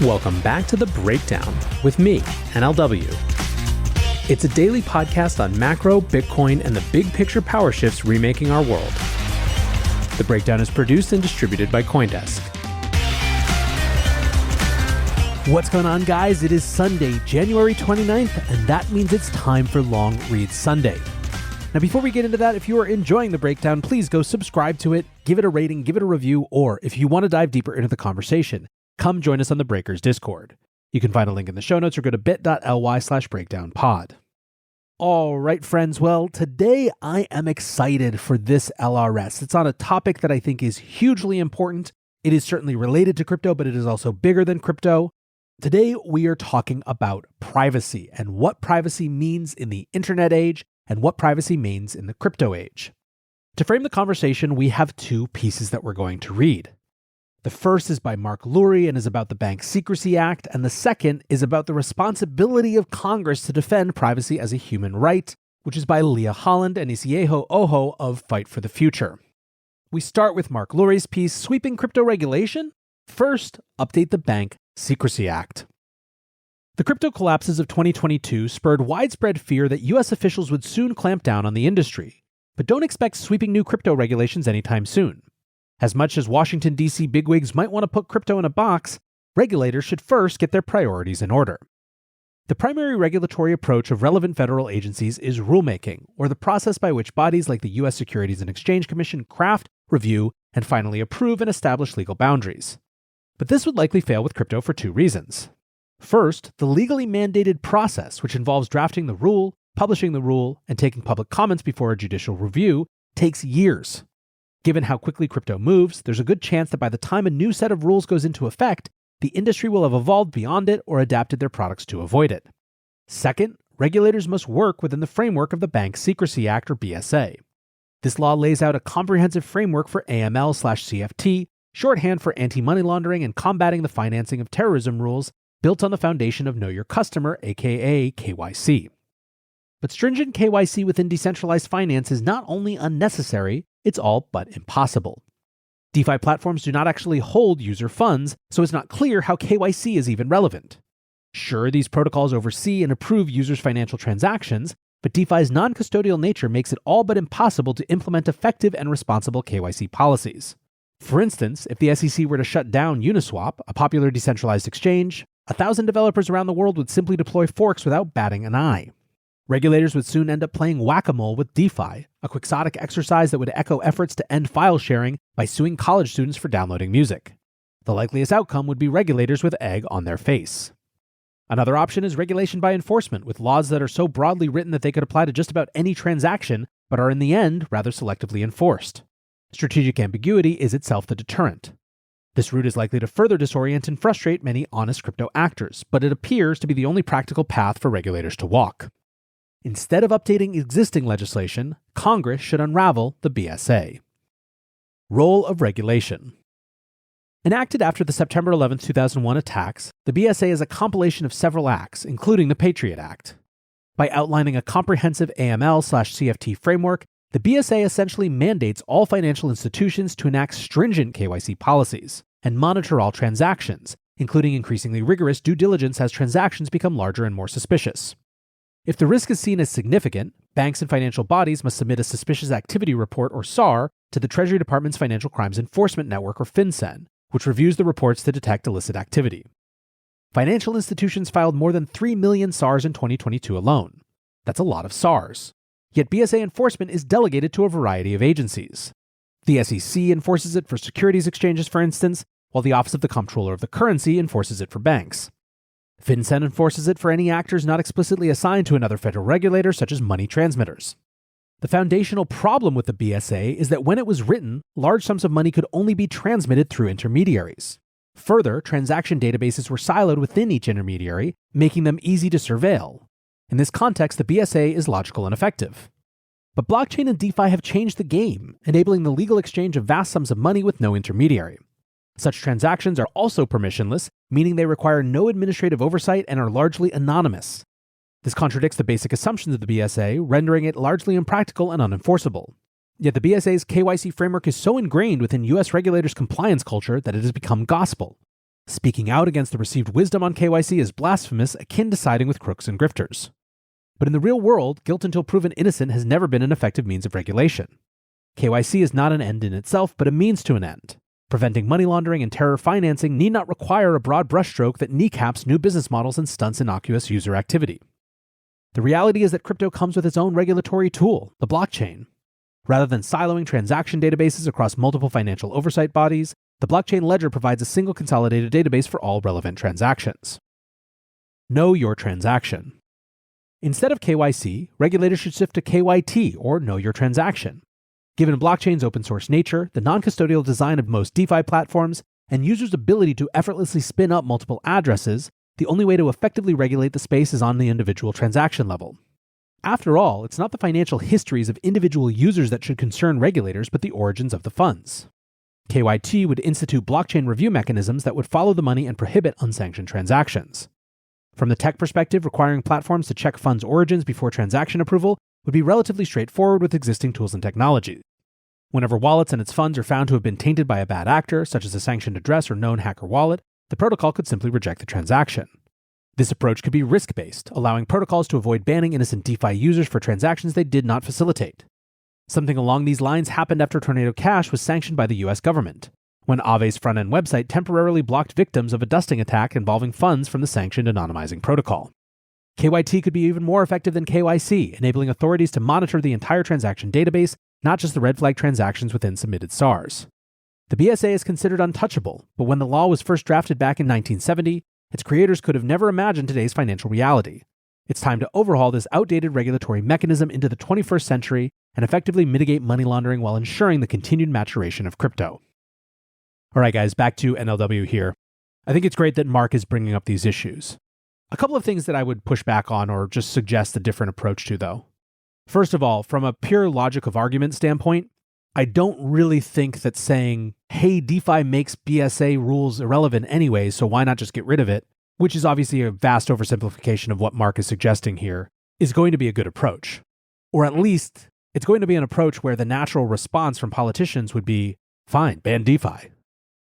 Welcome back to The Breakdown with me, NLW. It's a daily podcast on macro, Bitcoin, and the big picture power shifts remaking our world. The Breakdown is produced and distributed by CoinDesk. What's going on, guys? It is Sunday, January 29th, and that means it's time for Long Read Sunday. Now, before we get into that, if you are enjoying The Breakdown, please go subscribe to it, give it a rating, give it a review, or if you want to dive deeper into the conversation, come join us on the Breakers Discord. You can find a link in the show notes or go to bit.ly/breakdownpod. All right, friends. Well, today I am excited for this LRS. It's on a topic that I think is hugely important. It is certainly related to crypto, but it is also bigger than crypto. Today, we are talking about privacy and what privacy means in the internet age and what privacy means in the crypto age. To frame the conversation, we have two pieces that we're going to read. The first is by Mark Lurie and is about the Bank Secrecy Act, and the second is about the responsibility of Congress to defend privacy as a human right, which is by Holland and Eseohe of Fight for the Future. We start with Mark Lurie's piece, Sweeping Crypto Regulation. First, update the Bank Secrecy Act. The crypto collapses of 2022 spurred widespread fear that U.S. officials would soon clamp down on the industry, but don't expect sweeping new crypto regulations anytime soon. As much as Washington, D.C. bigwigs might want to put crypto in a box, regulators should first get their priorities in order. The primary regulatory approach of relevant federal agencies is rulemaking, or the process by which bodies like the U.S. Securities and Exchange Commission craft, review, and finally approve and establish legal boundaries. But this would likely fail with crypto for two reasons. First, the legally mandated process, which involves drafting the rule, publishing the rule, and taking public comments before a judicial review, takes years. Given how quickly crypto moves, there's a good chance that by the time a new set of rules goes into effect, the industry will have evolved beyond it or adapted their products to avoid it. Second, regulators must work within the framework of the Bank Secrecy Act, or BSA. This law lays out a comprehensive framework for AML/CFT, shorthand for anti-money laundering and combating the financing of terrorism rules, built on the foundation of Know Your Customer, aka KYC. But stringent KYC within decentralized finance is not only unnecessary, it's all but impossible. DeFi platforms do not actually hold user funds, so it's not clear how KYC is even relevant. Sure, these protocols oversee and approve users' financial transactions, but DeFi's non-custodial nature makes it all but impossible to implement effective and responsible KYC policies. For instance, if the SEC were to shut down Uniswap, a popular decentralized exchange, 1,000 developers around the world would simply deploy forks without batting an eye. Regulators would soon end up playing whack-a-mole with DeFi, a quixotic exercise that would echo efforts to end file sharing by suing college students for downloading music. The likeliest outcome would be regulators with egg on their face. Another option is regulation by enforcement, with laws that are so broadly written that they could apply to just about any transaction, but are in the end rather selectively enforced. Strategic ambiguity is itself the deterrent. This route is likely to further disorient and frustrate many honest crypto actors, but it appears to be the only practical path for regulators to walk. Instead of updating existing legislation, Congress should unravel the BSA. Role of regulation. Enacted after the September 11, 2001 attacks, the BSA is a compilation of several acts, including the Patriot Act. By outlining a comprehensive AML/CFT framework, the BSA essentially mandates all financial institutions to enact stringent KYC policies and monitor all transactions, including increasingly rigorous due diligence as transactions become larger and more suspicious. If the risk is seen as significant, banks and financial bodies must submit a Suspicious Activity Report, or SAR, to the Treasury Department's Financial Crimes Enforcement Network, or FinCEN, which reviews the reports to detect illicit activity. Financial institutions filed more than 3 million SARs in 2022 alone. That's a lot of SARs. Yet BSA enforcement is delegated to a variety of agencies. The SEC enforces it for securities exchanges, for instance, while the Office of the Comptroller of the Currency enforces it for banks. FinCEN enforces it for any actors not explicitly assigned to another federal regulator, such as money transmitters. The foundational problem with the BSA is that when it was written, large sums of money could only be transmitted through intermediaries. Further, transaction databases were siloed within each intermediary, making them easy to surveil. In this context, the BSA is logical and effective. But blockchain and DeFi have changed the game, enabling the legal exchange of vast sums of money with no intermediary. Such transactions are also permissionless, meaning they require no administrative oversight and are largely anonymous. This contradicts the basic assumptions of the BSA, rendering it largely impractical and unenforceable. Yet the BSA's KYC framework is so ingrained within US regulators' compliance culture that it has become gospel. Speaking out against the received wisdom on KYC is blasphemous, akin to siding with crooks and grifters. But in the real world, guilt until proven innocent has never been an effective means of regulation. KYC is not an end in itself, but a means to an end. Preventing money laundering and terror financing need not require a broad brushstroke that kneecaps new business models and stunts innocuous user activity. The reality is that crypto comes with its own regulatory tool, the blockchain. Rather than siloing transaction databases across multiple financial oversight bodies, the blockchain ledger provides a single consolidated database for all relevant transactions. Know your transaction. Instead of KYC, regulators should shift to KYT, or Know Your Transaction. Given blockchain's open source nature, the non-custodial design of most DeFi platforms, and users' ability to effortlessly spin up multiple addresses, the only way to effectively regulate the space is on the individual transaction level. After all, it's not the financial histories of individual users that should concern regulators, but the origins of the funds. KYT would institute blockchain review mechanisms that would follow the money and prohibit unsanctioned transactions. From the tech perspective, requiring platforms to check funds' origins before transaction approval would be relatively straightforward with existing tools and technology. Whenever wallets and its funds are found to have been tainted by a bad actor, such as a sanctioned address or known hacker wallet, the protocol could simply reject the transaction. This approach could be risk-based, allowing protocols to avoid banning innocent DeFi users for transactions they did not facilitate. Something along these lines happened after Tornado Cash was sanctioned by the US government, when Aave's front-end website temporarily blocked victims of a dusting attack involving funds from the sanctioned anonymizing protocol. KYT could be even more effective than KYC, enabling authorities to monitor the entire transaction database, not just the red flag transactions within submitted SARs. The BSA is considered untouchable, but when the law was first drafted back in 1970, its creators could have never imagined today's financial reality. It's time to overhaul this outdated regulatory mechanism into the 21st century and effectively mitigate money laundering while ensuring the continued maturation of crypto. All right, guys, back to NLW here. I think it's great that Mark is bringing up these issues. A couple of things that I would push back on or just suggest a different approach to, though. First of all, from a pure logic of argument standpoint, I don't really think that saying, hey, DeFi makes BSA rules irrelevant anyway, so why not just get rid of it, which is obviously a vast oversimplification of what Mark is suggesting here, is going to be a good approach. Or at least, it's going to be an approach where the natural response from politicians would be, fine, ban DeFi.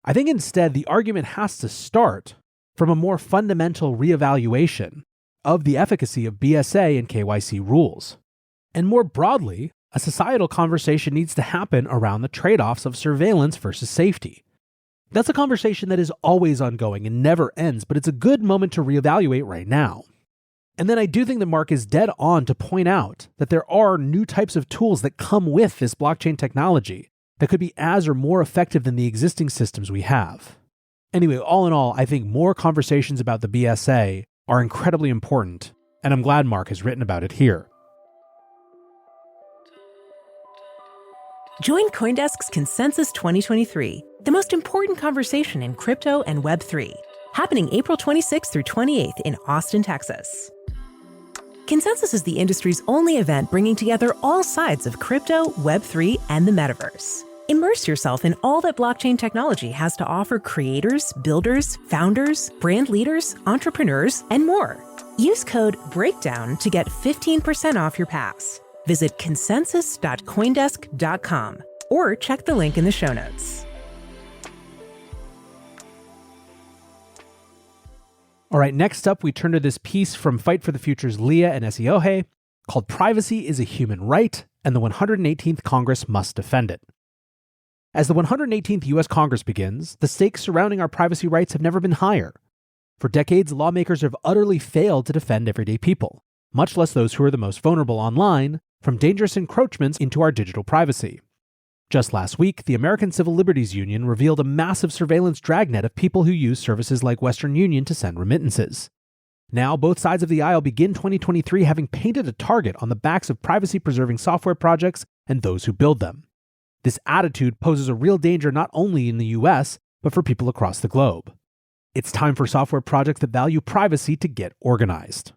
I think instead the argument has to start from a more fundamental reevaluation of the efficacy of BSA and KYC rules. And more broadly, a societal conversation needs to happen around the trade-offs of surveillance versus safety. That's a conversation that is always ongoing and never ends, but it's a good moment to reevaluate right now. And then I do think that Mark is dead on to point out that there are new types of tools that come with this blockchain technology that could be as or more effective than the existing systems we have. Anyway, all in all, I think more conversations about the BSA are incredibly important, and I'm glad Mark has written about it here. Join CoinDesk's Consensus 2023, the most important conversation in crypto and Web3, happening April 26th through 28th in Austin, Texas. Consensus is the industry's only event bringing together all sides of crypto, Web3, and the metaverse. Immerse yourself in all that blockchain technology has to offer creators, builders, founders, brand leaders, entrepreneurs, and more. Use code BREAKDOWN to get 15% off your pass. Visit consensus.coindesk.com or check the link in the show notes. All right, next up, we turn to this piece from Fight for the Future's Leah and Eseohe called Privacy is a Human Right, and the 118th Congress Must Defend It. As the 118th U.S. Congress begins, the stakes surrounding our privacy rights have never been higher. For decades, lawmakers have utterly failed to defend everyday people, much less those who are the most vulnerable online, from dangerous encroachments into our digital privacy. Just last week, the American Civil Liberties Union revealed a massive surveillance dragnet of people who use services like Western Union to send remittances. Now, both sides of the aisle begin 2023 having painted a target on the backs of privacy-preserving software projects and those who build them. This attitude poses a real danger not only in the US, but for people across the globe. It's time for software projects that value privacy to get organized.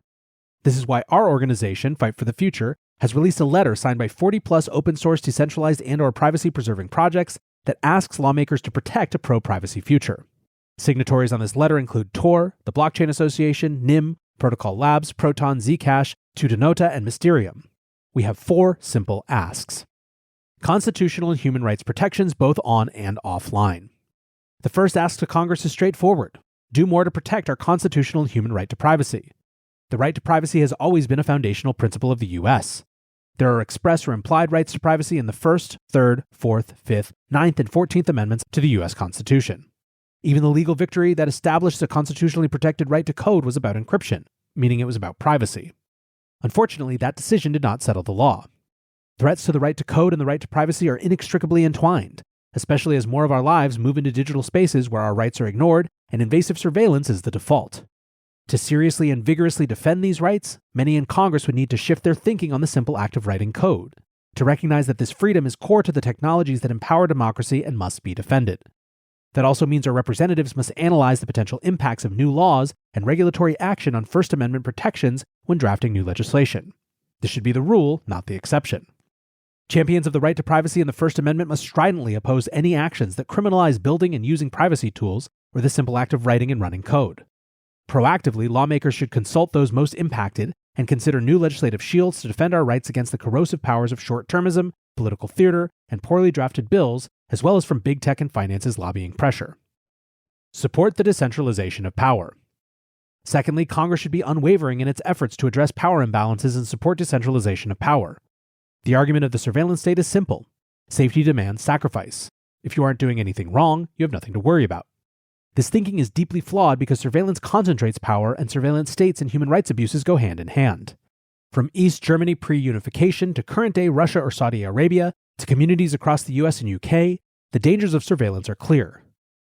This is why our organization, Fight for the Future, has released a letter signed by 40-plus open-source, decentralized, and/or privacy-preserving projects that asks lawmakers to protect a pro-privacy future. Signatories on this letter include Tor, the Blockchain Association, NIM, Protocol Labs, Proton, Zcash, Tutanota, and Mysterium. We have 4 simple asks. Constitutional and human rights protections both on and offline. The first ask to Congress is straightforward: do more to protect our constitutional and human right to privacy. The right to privacy has always been a foundational principle of the U.S. There are express or implied rights to privacy in the 1st, 3rd, 4th, 5th, 9th, and 14th Amendments to the U.S. Constitution. Even the legal victory that established a constitutionally protected right to code was about encryption, meaning it was about privacy. Unfortunately, that decision did not settle the law. Threats to the right to code and the right to privacy are inextricably entwined, especially as more of our lives move into digital spaces where our rights are ignored and invasive surveillance is the default. To seriously and vigorously defend these rights, many in Congress would need to shift their thinking on the simple act of writing code, to recognize that this freedom is core to the technologies that empower democracy and must be defended. That also means our representatives must analyze the potential impacts of new laws and regulatory action on First Amendment protections when drafting new legislation. This should be the rule, not the exception. Champions of the right to privacy and the First Amendment must stridently oppose any actions that criminalize building and using privacy tools or the simple act of writing and running code. Proactively, lawmakers should consult those most impacted and consider new legislative shields to defend our rights against the corrosive powers of short-termism, political theater, and poorly drafted bills, as well as from big tech and finance's lobbying pressure. Support the decentralization of power. Secondly, Congress should be unwavering in its efforts to address power imbalances and support decentralization of power. The argument of the surveillance state is simple. Safety demands sacrifice. If you aren't doing anything wrong, you have nothing to worry about. This thinking is deeply flawed because surveillance concentrates power and surveillance states and human rights abuses go hand in hand. From East Germany pre-unification to current-day Russia or Saudi Arabia to communities across the US and UK, the dangers of surveillance are clear.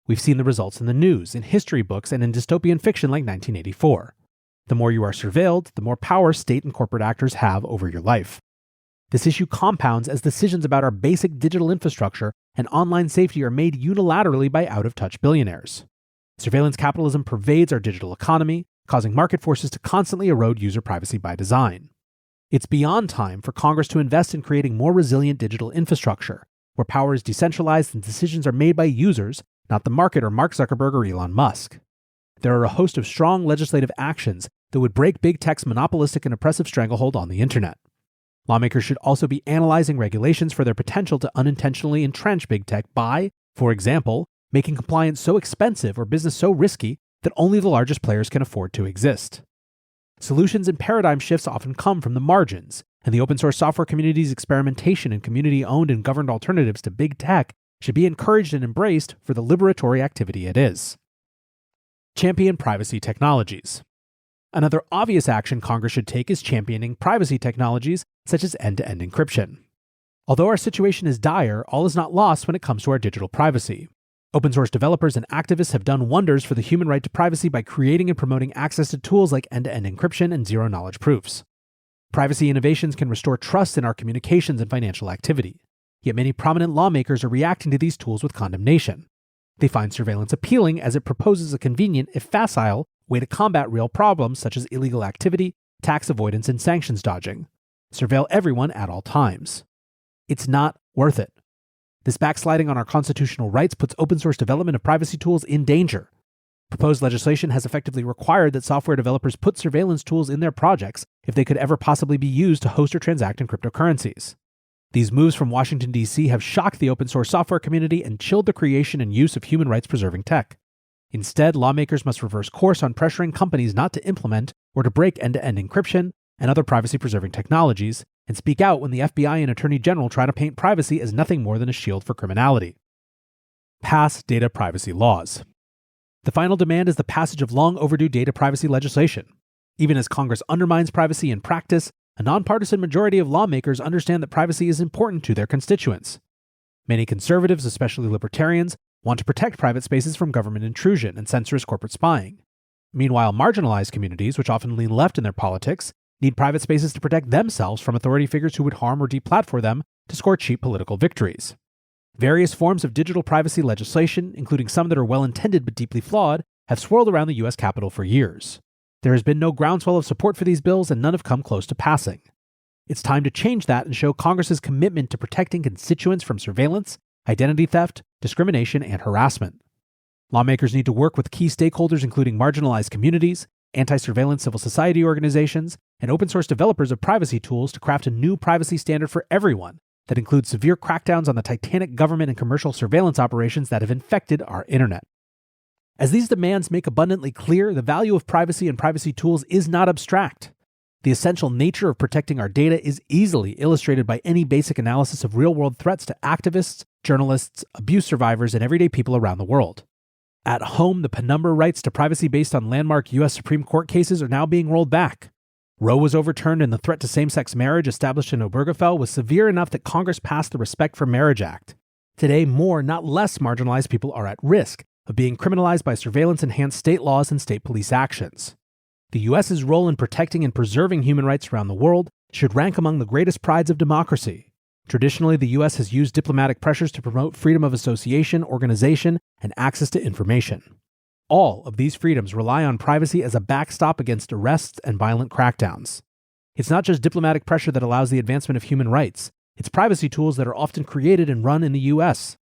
We've seen the results in the news, in history books, and in dystopian fiction like 1984. The more you are surveilled, the more power state and corporate actors have over your life. This issue compounds as decisions about our basic digital infrastructure and online safety are made unilaterally by out-of-touch billionaires. Surveillance capitalism pervades our digital economy, causing market forces to constantly erode user privacy by design. It's beyond time for Congress to invest in creating more resilient digital infrastructure, where power is decentralized and decisions are made by users, not the market or Mark Zuckerberg or Elon Musk. There are a host of strong legislative actions that would break big tech's monopolistic and oppressive stranglehold on the internet. Lawmakers should also be analyzing regulations for their potential to unintentionally entrench big tech by, for example, making compliance so expensive or business so risky that only the largest players can afford to exist. Solutions and paradigm shifts often come from the margins, and the open source software community's experimentation in community-owned and governed alternatives to big tech should be encouraged and embraced for the liberatory activity it is. Champion privacy technologies. Another obvious action Congress should take is championing privacy technologies such as end-to-end encryption. Although our situation is dire, all is not lost when it comes to our digital privacy. Open source developers and activists have done wonders for the human right to privacy by creating and promoting access to tools like end-to-end encryption and zero-knowledge proofs. Privacy innovations can restore trust in our communications and financial activity, yet many prominent lawmakers are reacting to these tools with condemnation. They find surveillance appealing as it proposes a convenient, if facile, way to combat real problems such as illegal activity, tax avoidance, and sanctions dodging. Surveil everyone at all times. It's not worth it. This backsliding on our constitutional rights puts open source development of privacy tools in danger. Proposed legislation has effectively required that software developers put surveillance tools in their projects if they could ever possibly be used to host or transact in cryptocurrencies. These moves from Washington, D.C. have shocked the open source software community and chilled the creation and use of human rights preserving tech. Instead, lawmakers must reverse course on pressuring companies not to implement or to break end-to-end encryption and other privacy-preserving technologies, and speak out when the FBI and Attorney General try to paint privacy as nothing more than a shield for criminality. Pass data privacy laws. The final demand is the passage of long overdue data privacy legislation. Even as Congress undermines privacy in practice, a nonpartisan majority of lawmakers understand that privacy is important to their constituents. Many conservatives, especially libertarians, want to protect private spaces from government intrusion and censorious corporate spying. Meanwhile, marginalized communities, which often lean left in their politics, need private spaces to protect themselves from authority figures who would harm or deplatform them to score cheap political victories. Various forms of digital privacy legislation, including some that are well-intended but deeply flawed, have swirled around the U.S. Capitol for years. There has been no groundswell of support for these bills, and none have come close to passing. It's time to change that and show Congress's commitment to protecting constituents from surveillance, identity theft, discrimination, and harassment. Lawmakers need to work with key stakeholders including marginalized communities, anti-surveillance civil society organizations, and open-source developers of privacy tools to craft a new privacy standard for everyone, that include severe crackdowns on the titanic government and commercial surveillance operations that have infected our internet. As these demands make abundantly clear, the value of privacy and privacy tools is not abstract. The essential nature of protecting our data is easily illustrated by any basic analysis of real-world threats to activists, journalists, abuse survivors, and everyday people around the world. At home, the penumbra rights to privacy based on landmark U.S. Supreme Court cases are now being rolled back. Roe was overturned, and the threat to same-sex marriage established in Obergefell was severe enough that Congress passed the Respect for Marriage Act. Today, more, not less, marginalized people are at risk of being criminalized by surveillance-enhanced state laws and state police actions. The U.S.'s role in protecting and preserving human rights around the world should rank among the greatest prides of democracy. Traditionally, the U.S. has used diplomatic pressures to promote freedom of association, organization, and access to information. All of these freedoms rely on privacy as a backstop against arrests and violent crackdowns. It's not just diplomatic pressure that allows the advancement of human rights. It's privacy tools that are often created and run in the U.S.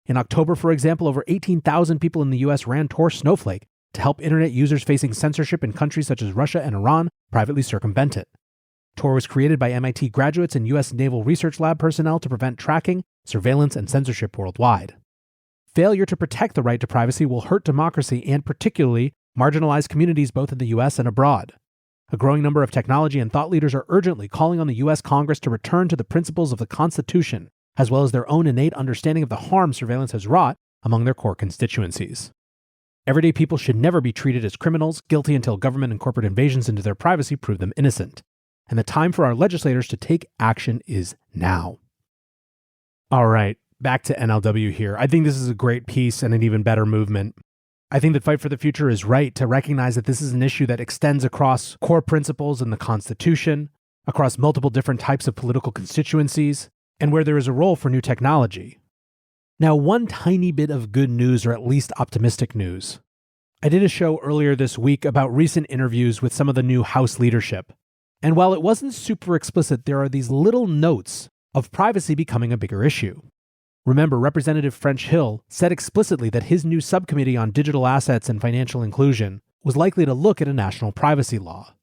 In October, for example, over 18,000 people in the U.S. ran Tor Snowflake to help internet users facing censorship in countries such as Russia and Iran privately circumvent it. Tor was created by MIT graduates and U.S. Naval Research Lab personnel to prevent tracking, surveillance, and censorship worldwide. Failure to protect the right to privacy will hurt democracy and particularly marginalized communities both in the U.S. and abroad. A growing number of technology and thought leaders are urgently calling on the U.S. Congress to return to the principles of the Constitution, as well as their own innate understanding of the harm surveillance has wrought among their core constituencies. Everyday people should never be treated as criminals, guilty until government and corporate invasions into their privacy prove them innocent. And the time for our legislators to take action is now. All right, back to NLW here. I think this is a great piece and an even better movement. I think that Fight for the Future is right to recognize that this is an issue that extends across core principles in the Constitution, across multiple different types of political constituencies, and where there is a role for new technology. Now, one tiny bit of good news, or at least optimistic news. I did a show earlier this week about recent interviews with some of the new House leadership. And while it wasn't super explicit, there are these little notes of privacy becoming a bigger issue. Remember, Representative French Hill said explicitly that his new subcommittee on digital assets and financial inclusion was likely to look at a national privacy law.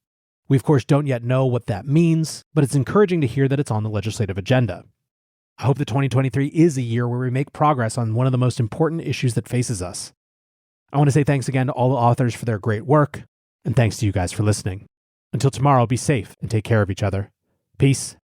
We, of course, don't yet know what that means, but it's encouraging to hear that it's on the legislative agenda. I hope that 2023 is a year where we make progress on one of the most important issues that faces us. I want to say thanks again to all the authors for their great work, and thanks to you guys for listening. Until tomorrow, be safe and take care of each other. Peace